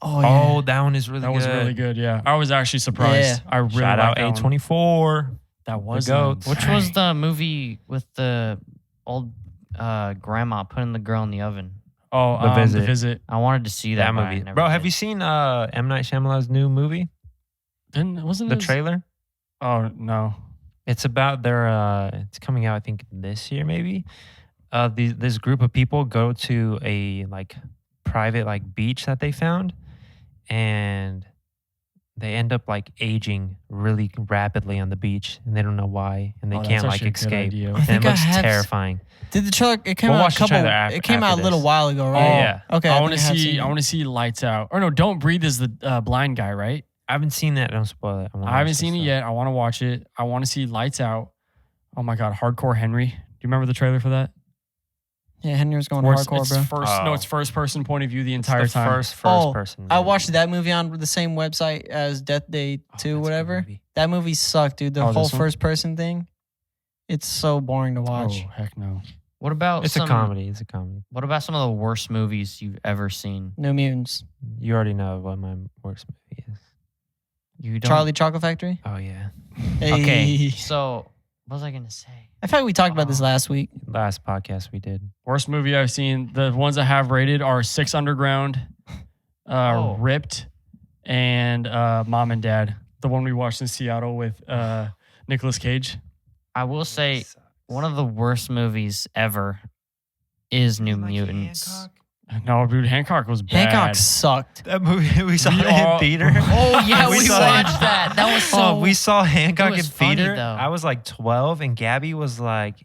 Oh yeah. oh, that one is really That good. was really good. Yeah, I was actually surprised. I really Shout out liked that one. A24. That was The goats. Which was the movie with the old grandma putting the girl in the oven? Oh, The Visit. The Visit. I wanted to see that, That but I movie, never bro. Have did. you seen M. Night Shyamalan's new movie? Wasn't The it? trailer. Oh no. It's about their. It's coming out, I think, this year maybe. This group of people go to a private beach that they found, and they end up aging really rapidly on the beach, and they don't know why, and they Oh, that's can't actually a good escape. idea. I And think it I looks have terrifying. Did the trailer? It came We'll out watch a the couple. trailer after- It came out a after little this. while ago, right? Yeah. Okay. I want to think have see. seen I it. want to see Lights Out. Or no, Don't Breathe is the blind guy, right? I haven't seen that. Don't spoil it. I haven't seen it yet. I want to watch it. I want to see Lights Out. Oh my God, Hardcore Henry. Do you remember the trailer for that? Yeah, Henry was going Where it's, hardcore, it's bro. first, no, Oh. it's first person point of view the It's entire the time. first Oh, person. I movie. watched that movie on the same website as Death Day Oh, 2, that's a good whatever. movie. That movie sucked, dude. The Oh, whole this one? first person thing. It's so boring to watch. Oh heck no. What about It's a comedy. It's a comedy. What about some of the worst movies you've ever seen? New Mutants. You already know what my worst movie is. You don't. Charlie Chocolate Factory. Oh yeah, Okay. Hey. So what was I gonna say? I feel like we talked about this last week. last podcast we did. Worst movie I've seen. The ones I have rated are Six Underground, Ripped, and Mom and Dad. The one we watched in Seattle with Nicolas Cage. I will say one of the worst movies ever is New Mutants. No, dude, Hancock was bad. Hancock sucked. That movie we saw We it all- in theater. Oh yeah, We we, saw watched that. That was so. Oh, we saw Hancock was in funny, theater. though. I was 12 and Gabby was 8,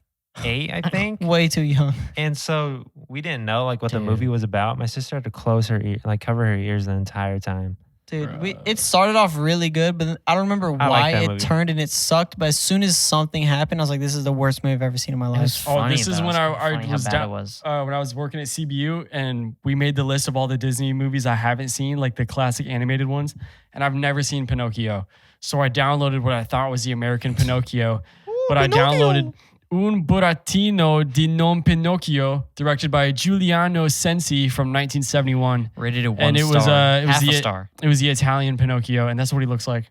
I think. Way too young. And so we didn't know what the Dude. movie was about. My sister had to close her ear, cover her ears the entire time. Dude, it started off really good, but then I don't remember I like why that it movie. turned and it sucked. But as soon as something happened, I was like, this is the worst movie I've ever seen in my It life. was Oh, funny. this is though. when It I funny was how bad down- it was. when I was working at CBU and we made the list of all the Disney movies I haven't seen, like the classic animated ones, and I've never seen Pinocchio. So I downloaded what I thought was the American Pinocchio, but I downloaded Un burattino di non Pinocchio, directed by Giuliano Sensi from 1971. Rated a 1 And it was star. it was half the a star. it was the Italian Pinocchio, and that's what he looks like.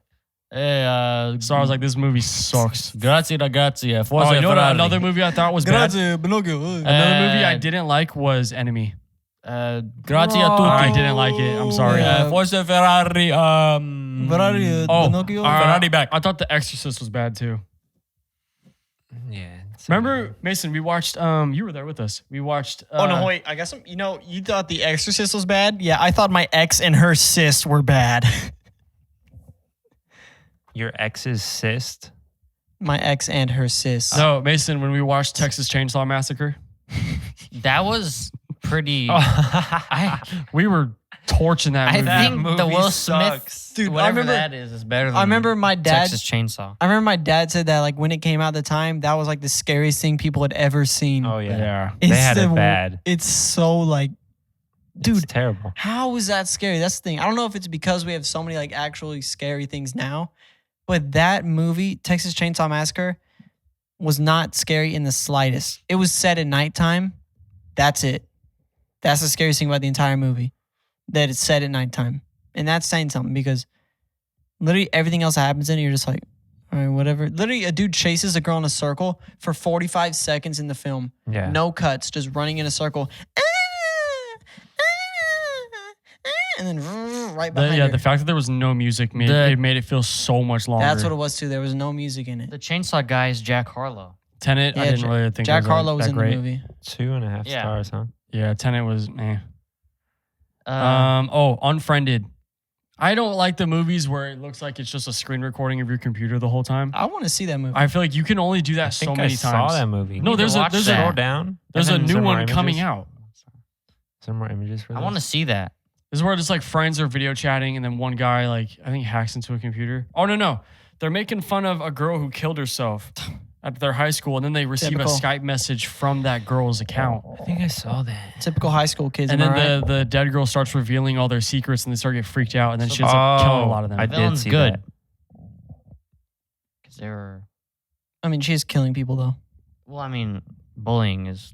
Hey, So I was like, this movie sucks. grazie ragazzi. Oh, you know what? Another movie I thought was bad. Pinocchio. Another movie I didn't like was Enemy. grazie a Oh. tutti. I didn't like it. I'm sorry. Yeah. Forse Ferrari. Ferrari, Pinocchio. Ferrari back. I thought The Exorcist was bad too. Yeah. Remember, Mason? We watched. You were there with us. We watched. Oh no, wait. I guess you thought The Exorcist was bad. Yeah, I thought my ex and her sis were bad. Your ex's cyst? My ex and her sis. No, Mason. When we watched Texas Chainsaw Massacre, That was pretty. we were torching that I movie. That think the movie Will sucks. Smith, Dude, I whatever remember- that is better than I remember my dad. Texas Chainsaw. I remember my dad said that when it came out at the time, that was the scariest thing people had ever seen. Oh yeah. yeah. They had it the- bad. It's so dude, It's terrible. how is that scary? That's the thing. I don't know if it's because we have so many actually scary things now, but that movie, Texas Chainsaw Massacre, was not scary in the slightest. It was set at nighttime. That's it. That's the scariest thing about the entire movie, that it's set at nighttime. And that's saying something because literally everything else that happens in it, you're just like, all right, whatever. Literally, a dude chases a girl in a circle for 45 seconds in the film. Yeah. No cuts, just running in a circle. And then right behind her. The fact that there was no music made The- it made it feel so much longer. That's what it was too. There was no music in it. The Chainsaw guy is Jack Harlow. Tenet, I Yeah, didn't really think Jack it was Harlow was that in great. the movie. 2.5 Yeah. stars, huh? Yeah, Tenet was. Uh, Unfriended. I don't like the movies where it looks like it's just a screen recording of your computer the whole time. I want to see that movie. I feel like you can only do that I so think many I times. saw that movie. No, there's a Scroll down. there's a And then new some more one coming images? out. Some more images for I this? want to see that. This is where just like friends are video chatting and then one guy like I think hacks into a computer. Oh no. They're making fun of a girl who killed herself at their high school and then they receive Typical. a Skype message from that girl's account. I think I saw that. Typical high school kids. And am I then right? the dead girl starts revealing all their secrets and they start getting freaked out and then she ends Oh, up killing a lot of them. I Villain's did see good. that. Because they were. I mean, she's killing people though. Well, I mean, bullying is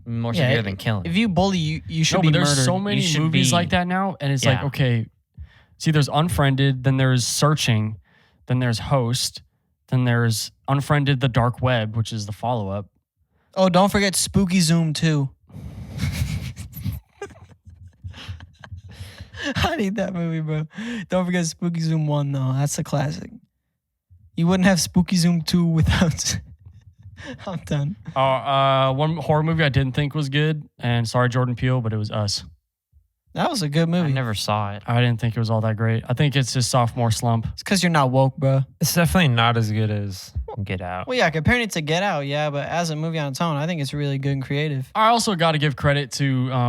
more Yeah, severe than killing. If you bully, you should No, be but there's murdered. so many should movies be- like that now, and it's like, Yeah. okay, see, there's Unfriended, then there's Searching, then there's Host, then there's Unfriended the Dark Web, which is the follow-up. Oh, don't forget Spooky Zoom 2. I need that movie, bro. Don't forget Spooky Zoom 1, though. That's a classic. You wouldn't have Spooky Zoom 2 without... I'm done. One horror movie I didn't think was good, and sorry, Jordan Peele, but it was Us. That was a good I movie. never saw it. I didn't think it was all that great. I think it's his sophomore slump. It's because you're not woke, bro. It's definitely not as good as Get Out. Well, yeah, comparing it to Get Out, yeah, but as a movie on its own, I think it's really good and creative. I also got to give credit to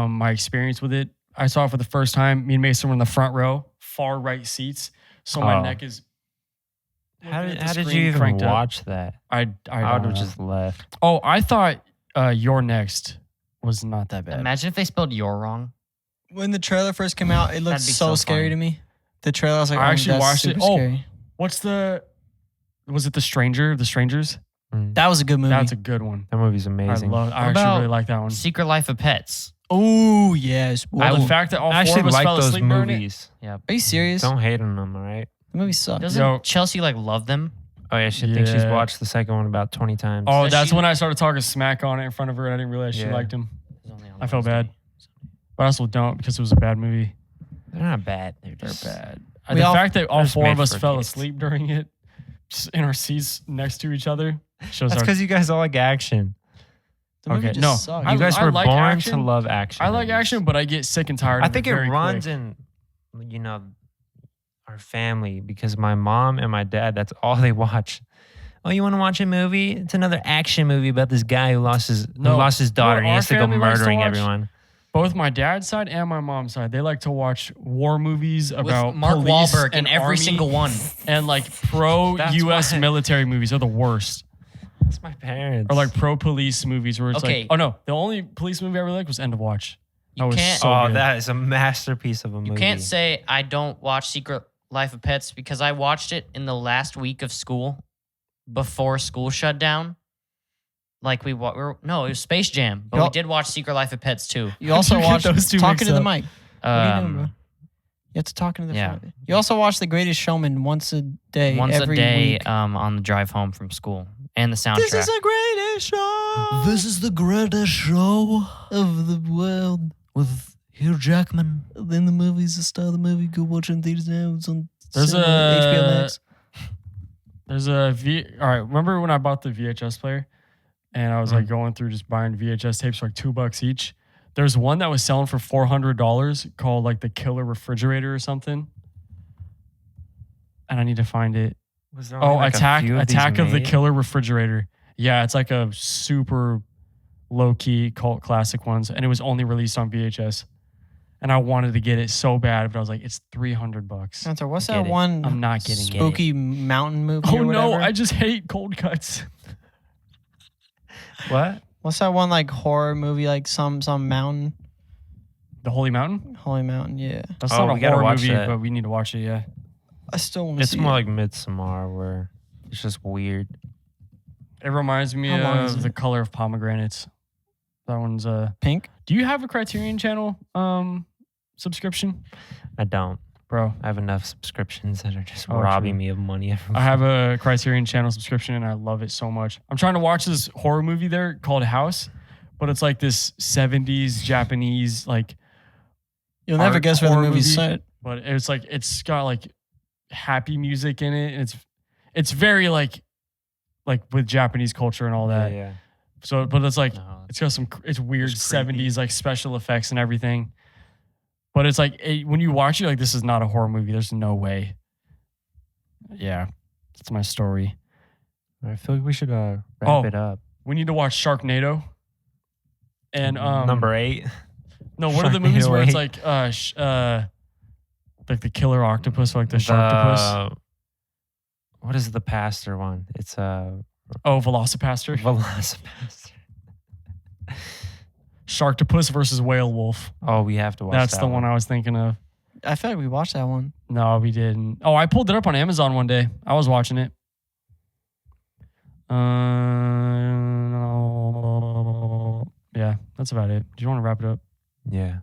my experience with it. I saw it for the first time. Me and Mason were in the front row, far right seats, so my Oh. neck is. How looking did, at the how did screen you even cranked up. watch that? I I don't would have know. just left. Oh, I thought Your Next was not that bad. Imagine if they spelled "your" wrong. When the trailer first came out, it looked That'd be so so scary funny. to me. The trailer, I was like, I oh, actually that's watched it. super Oh. scary. What's the? Was it The Strangers? That was a good movie. That's a good one. That movie's amazing. I What actually about really like that one. Secret Life of Pets. Oh, yes. Well, Whoa. the fact that all I four actually of us like fell those asleep during it. movies. Are you serious? Don't hate on them, all right? The movie sucked. Doesn't Yo. Chelsea love them? Oh, yeah, she thinks she's Yeah. watched the second one about 20 times. Oh, Does that's she- when I started talking smack on it in front of her. And I didn't realize she Yeah. liked him. It's only on I felt Wednesday. But I also don't because it was a bad movie. They're not bad. They're They're just bad. We The all- fact that all they're just four of made us for fell kids. asleep during it, just in our seats next to each other, shows That's our. because you guys all like action. The movie Okay, just no. sucked. I- You guys were like born action. to love action. I like movies. action, but I get sick and tired. I of think it it very runs quick. in, our family because my mom and my dad, that's all they watch. Oh, you want to watch a movie? It's another action movie about this guy who lost his No. daughter and he our has to go family likes to murdering watch- everyone. Both my dad's side and my mom's side, they like to watch war movies With about Mark police Wahlberg and in every army single one. and like pro That's U.S. why- military movies are the worst. That's my parents. Or like pro police movies where it's Okay. like, oh no, the only police movie I really liked was End of Watch. You That was can't- so oh, good. that is a masterpiece of a movie. You can't say I don't watch Secret Life of Pets because I watched it in the last week of school before school shut down. Like it was Space Jam, but we Yup. did watch Secret Life of Pets too. You also How'd you get watched those two Talking mixed to the up? Mic. What are you doing, bro? You have to talk into the Yeah. front of it. You also watch The Greatest Showman once a day, Once every a day week. on the drive home from school and the soundtrack. This is the greatest show. This is the greatest show of the world with Hugh Jackman. In the movies, the star of the movie. Go watch it in theaters now. It's on There's HBO a Max. there's a all right. Remember when I bought the VHS player and I was like going through just buying VHS tapes for like $2 each? There's one that was selling for $400 called like the Killer Refrigerator or something. And I need to find it. Was there only Oh, like a Attack few of these Attack of the made? Killer Refrigerator. Yeah, it's like a super low key cult classic ones, and it was only released on VHS. And I wanted to get it so bad, but I was like, it's $300. Answer, what's Get that it. one I'm not getting it. spooky mountain movie Oh or no, whatever? I just hate cold cuts. What? What's that one like horror movie like some mountain? The Holy Mountain? Holy Mountain, yeah. That's Oh, not we a gotta horror watch movie, that. but we need to watch it, yeah. I still want to It's see more it. like Midsommar where it's just weird. It reminds me How long is of The it? Color of Pomegranates. That one's Pink. Do you have a Criterion Channel subscription? I don't. Bro, I have enough subscriptions that are just Oh, robbing true. me of money. I have a Criterion Channel subscription and I love it so much. I'm trying to watch this horror movie there called House, but it's like this 70s Japanese like You'll never art guess where the horror movie's movie. set. but it's like it's got like happy music in it. And it's very like with Japanese culture and all that. Yeah. So but it's like No, it's got some it's weird It's creepy. 70s like special effects and everything. But it's like when you watch it, like this is not a horror movie. There's no way. Yeah, that's my story. I feel like we should wrap it up. We need to watch Sharknado. And number 8. No, what are the movies where it's Sharknado like the killer octopus or like the sharktopus? What is the pastor one? It's Velocipaster. Velocipaster. Sharktopus versus Whale Wolf. Oh, we have to watch That's that the one I was thinking of. I feel like we watched that one. No, we didn't. Oh, I pulled it up on Amazon one day. I was watching it. Yeah, that's about it. Do you want to wrap it up? Yeah.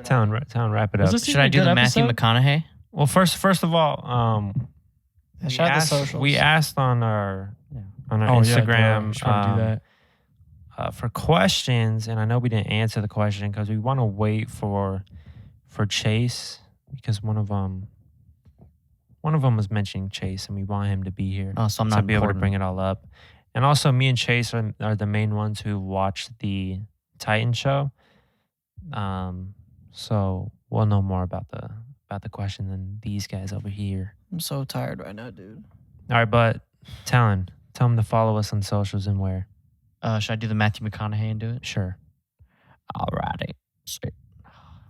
Town, wrap it Was up. this Should I do the Matthew McConaughey? Well, first of all, Shout out the socials. we asked on our Oh, Instagram Yeah, should probably do that. For questions, and I know we didn't answer the question because we want to wait for Chase because one of them was mentioning Chase, and we want him to be here. Oh, so I'm to not be able to important. bring it all up. And also, me and Chase are the main ones who watched the Titan show. So we'll know more about the question than these guys over here. I'm so tired right now, dude. All right, but Talon, tell them to follow us on socials and where. Should I do the Matthew McConaughey and do it? Sure. Alrighty.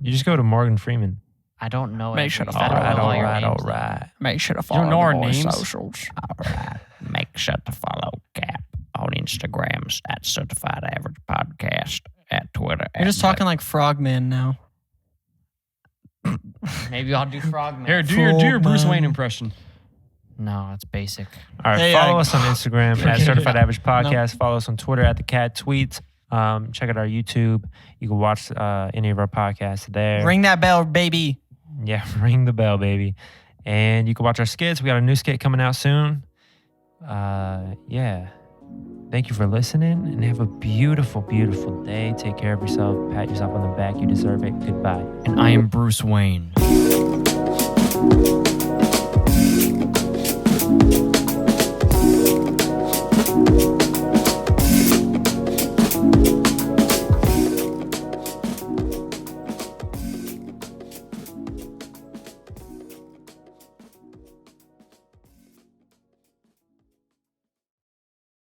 You just go to Morgan Freeman. I don't know. Make sure to I don't follow know all your all names, though. right. Make sure to You follow don't know our the boys' names? socials. Alright. Make sure to follow Cap on Instagrams at Certified Average Podcast, at Twitter. You're just talking like Frogman now. Maybe I'll do Frogman. Here, do your Bruce Full Wayne man. impression. No, it's basic. All right, Hey, follow us on Instagram at Forget it. Certified Average Podcast. Follow us on Twitter at The Cat Tweets. Check out our YouTube. You can watch any of our podcasts there. Ring that bell, baby. Yeah, ring the bell, baby. And you can watch our skits. We got a new skit coming out soon. Yeah. Thank you for listening and have a beautiful, beautiful day. Take care of yourself. Pat yourself on the back. You deserve it. Goodbye. And I am Bruce Wayne.